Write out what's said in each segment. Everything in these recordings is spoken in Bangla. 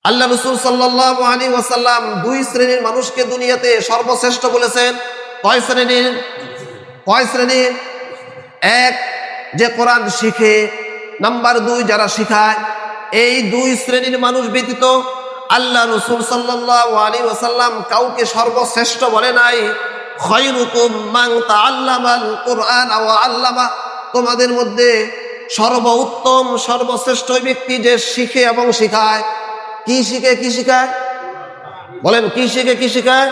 আল্লাহ রাসূল সাল্লাল্লাহু আলাইহি ওয়াসাল্লাম দুই শ্রেণীর মানুষকে দুনিয়াতে সর্বশ্রেষ্ঠ বলেছেন। কয় শ্রেণীর? এক, যে কোরআন শিখে। নাম্বার দুই, যারা শিখায়। এই দুই শ্রেণীর মানুষ ব্যতীত আল্লাহ রাসূল সাল্লাল্লাহু আলাইহি ওয়াসাল্লাম কাউকে সর্বশ্রেষ্ঠ বলে নাই। খায়রুকুম মান তাআল্লামাল কুরআন ওয়া আল্লামা, তোমাদের মধ্যে সর্বোত্তম সর্বশ্রেষ্ঠ ব্যক্তি যে শিখে এবং শিখায়। কি শিখে কি শিখায়? বলেন, কি শিখে কি শিখায়?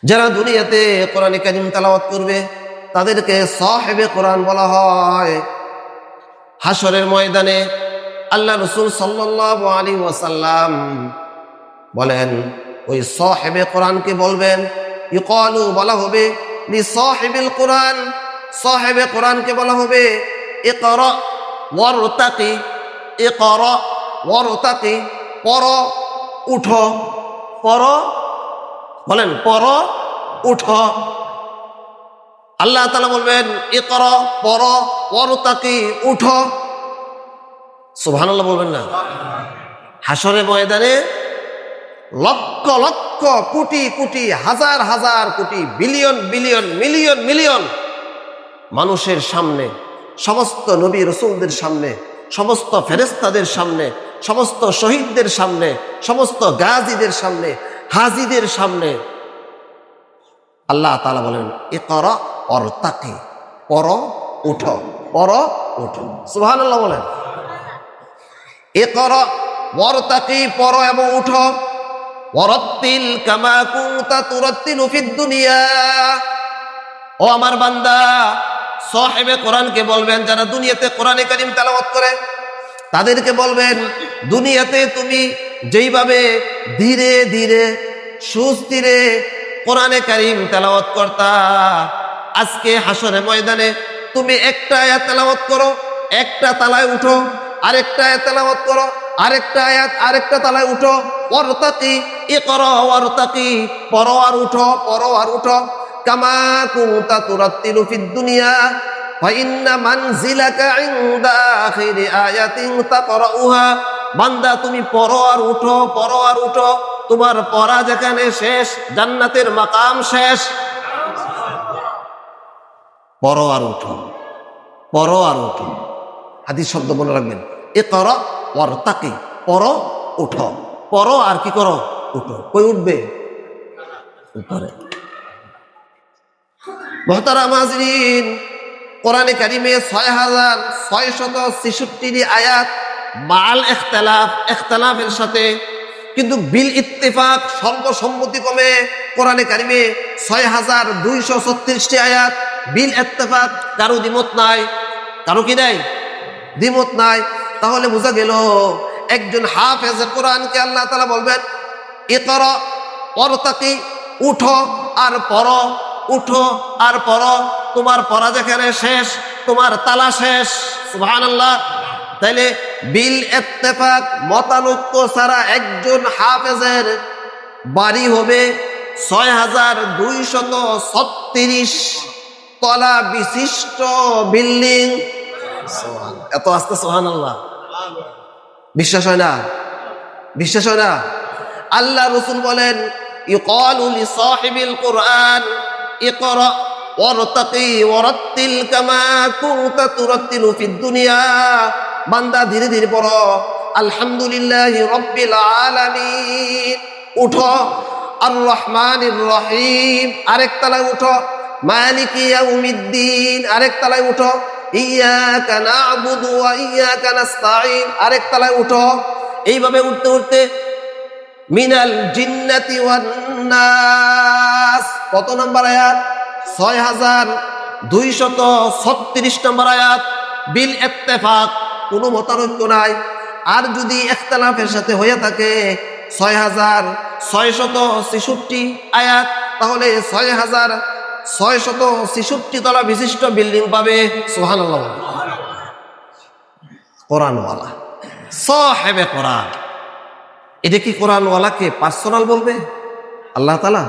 যারা দুনিয়াতে কোরআনে কারীম তেলাওয়াত করবে তাদেরকে সাহেবে কোরআন বলা হয়। হাশরের ময়দানে আল্লাহ রাসূল সাল্লাল্লাহু আলাইহি ওয়াসাল্লাম বলেন, ওই সাহেবে কোরআনকে বলবেন, ইকালু, বলা হবে লি সাহিবিল কোরআন, সাহেবে কোরআনকে বলা হবে ইকরা ওয়ারতাকি, ইকরা ওয়ারতাকি, পড়ো উঠো, পড়ো, বলেন পড়ো উঠো। আল্লাহ তাআলা বলবেন ইকরা, পড়ো, ওয়ারতাকি, উঠো। সুবহানাল্লাহ বলবেন না? হাশরের ময়দানে লক্ষ লক্ষ কোটি কোটি হাজার হাজার কোটি বিলিয়ন বিলিয়ন মিলিয়ন মিলিয়ন মানুষের সামনে, সমস্ত নবী রাসূলদের সামনে, সমস্ত ফেরেশতাদের সামনে, সমস্ত শহীদদের সামনে, সমস্ত গাজীদের সামনে, হাজীদের সামনে আল্লাহ তাআলা বলেন ইকরা ওয়ারতাকি, পড়ো উঠো, পড়ো উঠো। সুবহানাল্লাহ বলেন। ইকরা ওয়ারতাকি, পড়ো এবং উঠো। ওয়ারাত্তিল কামা কুনতা তুরাত্তিলু ফিদ দুনিয়া, ও আমার বান্দা, সাহেবে কোরআনকে বলবেন, যারা দুনিয়াতে কোরআনে কারীম তেলাওয়াত করে তাদেরকে বলবেন, দুনিয়াতে তুমি যেইভাবে ধীরে ধীরে সুস্থিরে কোরআনে কারীম তেলাওয়াত করতা, আজকে হাশরের ময়দানে তুমি একটা আয়াত তেলাওয়াত করো, একটা তালায় উঠো, আরেকটা আয়াত তেলাওয়াত করো, আরেকটা আয়াত আরেকটা তালায় উঠো। ওয়ারতাকি, ইকরা ওয়ারতাকি, পড়ো আর উঠো, পড়ো আর উঠো। কামা কুনতা তুরাত্তিলু ফিদ দুনিয়া ফা ইন্না মানজিলাকা ইনদা আখিরি আয়াতিন তাকরাউহা, বান্দা তুমি পড়ো আর উঠো, পড়ো আর উঠো। তোমার পড়া যেখানে শেষ, জান্নাতের মাকাম শেষ। পড়ো আর উঠো, পড়ো আর উঠো। হাদিস শব্দ মনে রাখবেন, ইকরা ওয়ারতাকি, পড়ো উঠো, পড়ো আর কি করো? উঠো। কই উঠবে? উপরে। মুহতারাম হাজরিন, কোরআনে কারীমে 6666 আয়াত মাল ইখতিলাফ, ইখতিলাফের সাথে, কিন্তু বিল ইত্তেফাক, সর্বসম্মতিক্রমে কোরআনে কারীমে 6236 আয়াত বিল ইত্তেফাক, কারো দ্বিমত নাই। কারো কি নাই? দ্বিমত নাই। তাহলে বোঝা গেল একজন হাফেজ কোরআনকে আল্লাহ তাআলা বলবেন ইকরা ওয়ারতাকি, উঠো আর পড়ো, উঠো আর পড়ো। তোমার পড়া যেখানে শেষ, তোমার তালা শেষ। সুবহানাল্লাহ। তাইলে বিল ইত্তেফাক, মতানৈক্য ছাড়া একজন হাফেজের বাড়ি হবে 6236 তলা বিশিষ্ট বিল্ডিং। এত আস্তে সুবহানাল্লাহ। বিশ্বাস হয় না? বিশ্বাস হয় না? আল্লাহ রাসূল বলেন ইকালু লি সাহিবিল কুরআন ইকরা ওয়ারতাকি ওয়ারাত্তিল কামা কুনতা তুরাত্তিলু ফিদ দুনিয়া, বান্দা ধীরে ধীরে পড়ো। আলহামদুলিল্লাহি রাব্বিল আলামিন, উঠো। আর রহমানির রহিম, আরেক তলায় উঠো। মালিকি ইয়াউমিদ্দিন, আরেক তলায় উঠো। ইয়াকা না'বুদু ওয়া ইয়াকা নাস্তাঈন, আরেক তলায় উঠো। এইভাবে উঠতে উঠতে মিনাল জিন্নাতি ওয়ান নাস, কত নম্বর আয়াত? 6236 নম্বর আয়াত। বিল ইত্তেফাক, কোনো মতানৈক্য নাই। আর যদি ইখতিলাফের সাথে হয়ে থাকে 6666 আয়াত, তাহলে 6666 তলা বিশিষ্ট বিল্ডিং পাবে। সুবহানাল্লাহ। কোরআনওয়ালা, সাহেবে কোরআন। এটা কি কোরআনওয়ালাকে পার্সোনাল বলবে আল্লাহ তাআলা,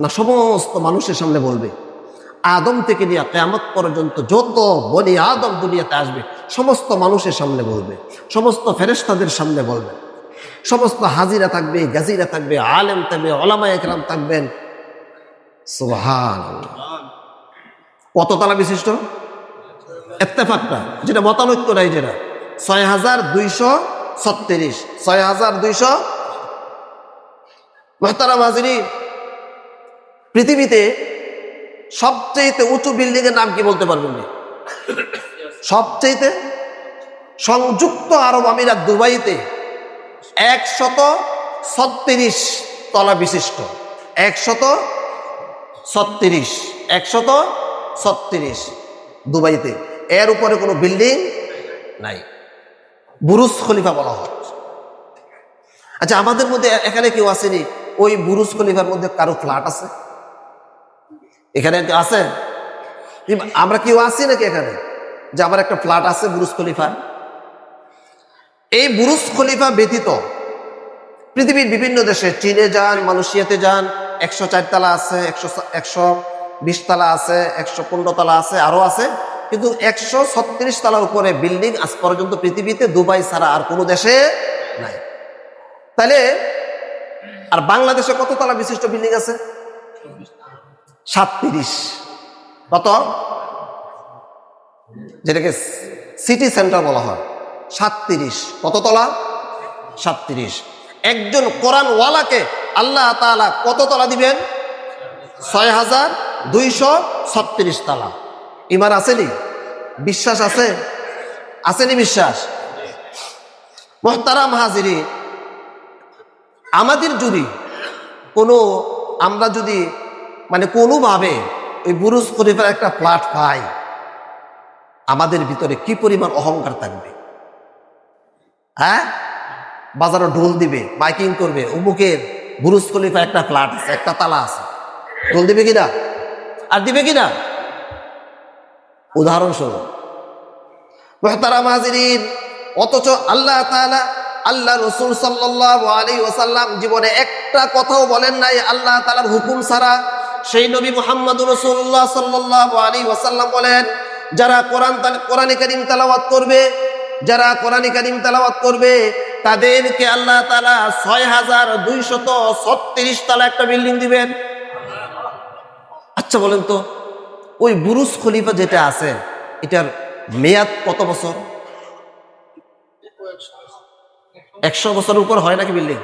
না সমস্ত মানুষের সামনে বলবে? আদম থেকে নিয়ে কিয়ামত পর্যন্ত যত বনি আদম দুনিয়াতে আসবে সমস্ত মানুষের সামনে বলবে, সমস্ত ফেরেশতাদের সামনে বলবে, সমস্ত হাজিরা থাকবে, গাজিরা থাকবে, আলেম থাকবে, ওলামায়ে কেরাম থাকবেন। সুবহানাল্লাহ। কত তলা বিশিষ্ট? ইত্তেফাকটা, যেটা মতানৈক্য নাই, যেটা 6236, 6200। মুহতারাম হাজিরিন, পৃথিবীতে সবচেয়ে উঁচু বিল্ডিং এর নাম কি বলতে পারবেন? সবচেয়ে সংযুক্ত আরব আমিরাত দুবাইতে 136 তলা বিশিষ্ট, 136 দুবাইতে, এর উপরে কোনো বিল্ডিং নাই। বুরুজ খলিফা বলা হয়। আচ্ছা, আমাদের মধ্যে এখানে কেউ আসেনি ওই বুরুজ খলিফার মধ্যে কারো ফ্ল্যাট আছে? এখানে আছে? আমরা কেউ আছি নাকি এখানে যে আমার একটা ফ্ল্যাট আছে বুরুজ খলিফা? এই বুরুজ খলিফা ব্যতীত পৃথিবীর বিভিন্ন দেশে, চীনে যান, মালয়েশিয়াতে যান, 104 তলা আছে, 120 তলা আছে, 115 তলা আছে, আরো আছে, কিন্তু 136 তলার উপরে বিল্ডিং আজ পর্যন্ত পৃথিবীতে দুবাই ছাড়া আর কোনো দেশে নাই। তাহলে আর বাংলাদেশে কত তলা বিশিষ্ট বিল্ডিং আছে? 37। কত? যেটাকে সিটি সেন্টার বলা হয়, 37। কত তলা? 37। একজন কোরআনওয়ালাকে আল্লাহ তাআলা কত তলা দিবেন? 6236 তলা। ইমান আসেনি? বিশ্বাস আছে? আসেনি বিশ্বাস? মুহতারাম হাজিরিন, আমাদের যদি আমরা যদি কোনোভাবে ওই বুরুজ খলিফার একটা ফ্ল্যাট পাই, আমাদের ভিতরে কি পরিমাণ অহংকার থাকবে? হ্যাঁ, বাজারে ঢোল দিবে, মাইকিং করবে, অমুকের বুরুজ খলিফা একটা ফ্ল্যাট আছে, একটা তালা আছে। ঢোল দিবে কিনা? আর দিবে কিনা? উদাহরণস্বরূপ। মুহতারাম হাজিরিন, অথচ আল্লাহ তাআলা, আল্লাহ রাসূল সাল্লাল্লাহু আলাইহি ওয়াসাল্লাম জীবনে একটা কথাও বলেন নাই আল্লাহ তাআলার হুকুম ছাড়া। সেই নবী মুহাম্মদুর রাসূলুল্লাহ সাল্লাল্লাহু আলাইহি ওয়াসাল্লাম বলেন, যারা কোরআনে কারীম তেলাওয়াত করবে, যারা কোরআনে কারীম তেলাওয়াত করবে, তাদেরকে আল্লাহ তাআলা 6236 তলা একটা বিল্ডিং দিবেন। আচ্ছা বলেন তো, ওই বুরুজ খলিফা যেটা আছে, এটার মেয়াদ কত বছর? 100 বছরের উপর হয় নাকি বিল্ডিং?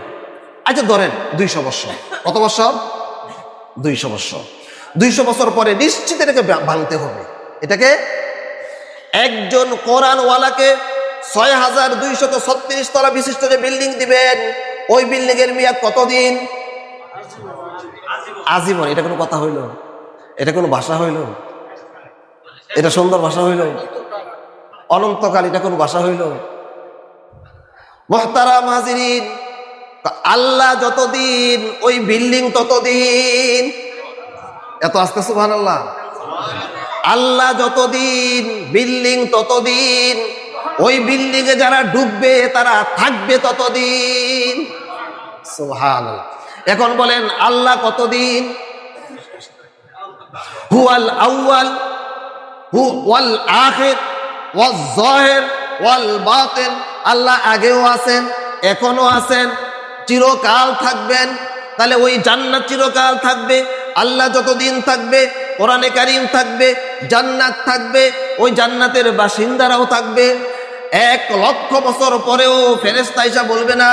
আচ্ছা ধরেন 200 বছর। কত বছর? 200 বছর। 200 বছর পরে নিশ্চিত এটাকে ভাঙতে হবে। এটাকে একজন কোরআনওয়ালাকে 6236 তলা বিশিষ্ট যে বিল্ডিং দিবেন, ওই বিল্ডিং এর মেয়াদ কতদিন? আজীবন। এটা কোনো কথা হইল? এটা কোনো ভাষা হইল? এটা সুন্দর ভাষা হইল? অনন্তকাল এটা কোনো ভাষা হইল? মুহতারাম হাজিরিন, আল্লাহ যতদিন, ওই বিল্ডিং ততদিন। এত আস্তে সুবহানাল্লাহ। আল্লাহ যতদিন, বিল্ডিং ততদিন। ওই বিল্ডিং এ যারা ডুববে তারা থাকবে ততদিন। সুবহানাল্লাহ। এখন বলেন আল্লাহ কতদিন? হুয়াল আউয়াল ওয়াল আখির ওয়াজ যাহির ওয়াল বাতিন। আল্লাহ আগেও আছেন, এখনো আছেন, চিরকাল থাকবেন। তাহলে ওই জান্নাত চিরকাল থাকবে। আল্লাহ যতদিন থাকবে, কোরআনে কারীম থাকবে, জান্নাত থাকবে, ওই জান্নাতের বাসিন্দারাও থাকবে। 1 লক্ষ বছর পরেও ফেরেশতা আইসা বলবে না,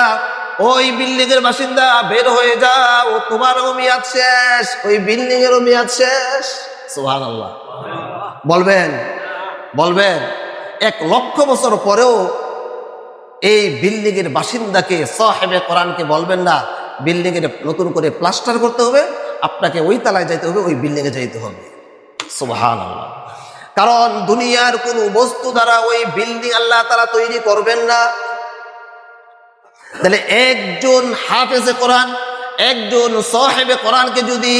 ওই বিল্ডিং এর বাসিন্দা বের হয়ে যাও, তোমারও মেয়াদ শেষ, ওই বিল্ডিং এরও মেয়াদ শেষ। সুবহানাল্লাহ। বলবেন? 1 লক্ষ বছর পরেও এই বিল্ডিং এর বাসিন্দাকে, সাহেবে কোরআনকে বলবেন না বিল্ডিং এর নতুন করে প্লাস্টার করতে হবে, আপনাকে ওই তালায় যাইতে হবে, ওই বিল্ডিং এ যাইতে হবে। সুবহানাল্লাহ। কারণ দুনিয়ার কোন বস্তু দ্বারা ওই বিল্ডিং আল্লাহ তাআলা তৈরি করবেন না। তাহলে একজন হাফেজে কোরআন, একজন সাহেবে কোরআনকে যদি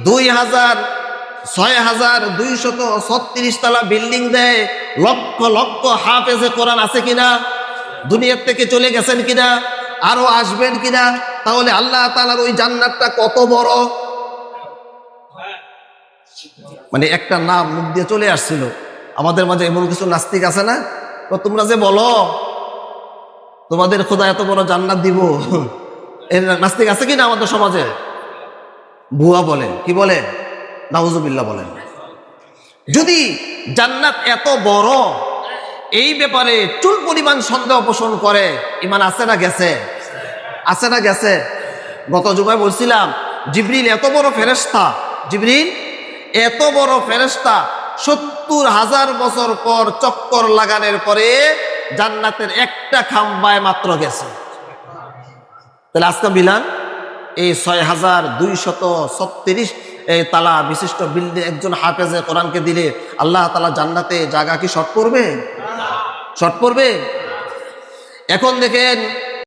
6236 তলা বিল্ডিং দেয়, লক্ষ লক্ষ হাফেজে কোরআন আছে কিনা, দুনিয়ার থেকে চলে গেছেন কিনা, আরো আসবেন কিনা, তাহলে আল্লাহ তাআলার ওই জান্নাতটা কত বড়। একটা নাম মুখ দিয়ে চলে আসছিল আমাদের মাঝে। এমন কিছু নাস্তিক আছে না, তোমরা যে বলো তোমাদের খোদা এত বড় জান্নাত দিব, এর নাস্তিক আছে কি না আমাদের সমাজে? ভুয়া বলে, কি বলে? নাউজুবিল্লাহ বলেন। যদি জান্নাত এত বড়, এই ব্যাপারে চুল পরিমাণ সন্দেহ পোষণ করে, ইমান আছে না গেছে? আছে না গেছে? গত জুমায় বলছিলাম জিবরিল এত বড় ফেরেশতা, জিবরিল এত বড় ফেরেশতা ৭০,০০০ বছর পর চক্কর লাগানোর পরে জান্নাতের একটা খাম্বায় মাত্র গেছে। তাহলে আজকে মিলান এই ৬,২৩৬ এই তালা বিশিষ্ট বিল্ডিং একজন হাফেজে কোরআনকে দিলে আল্লাহ তাআলা জান্নাতে জায়গা কি শর্ট পড়বে? শর্ট পড়বে? এখন দেখেন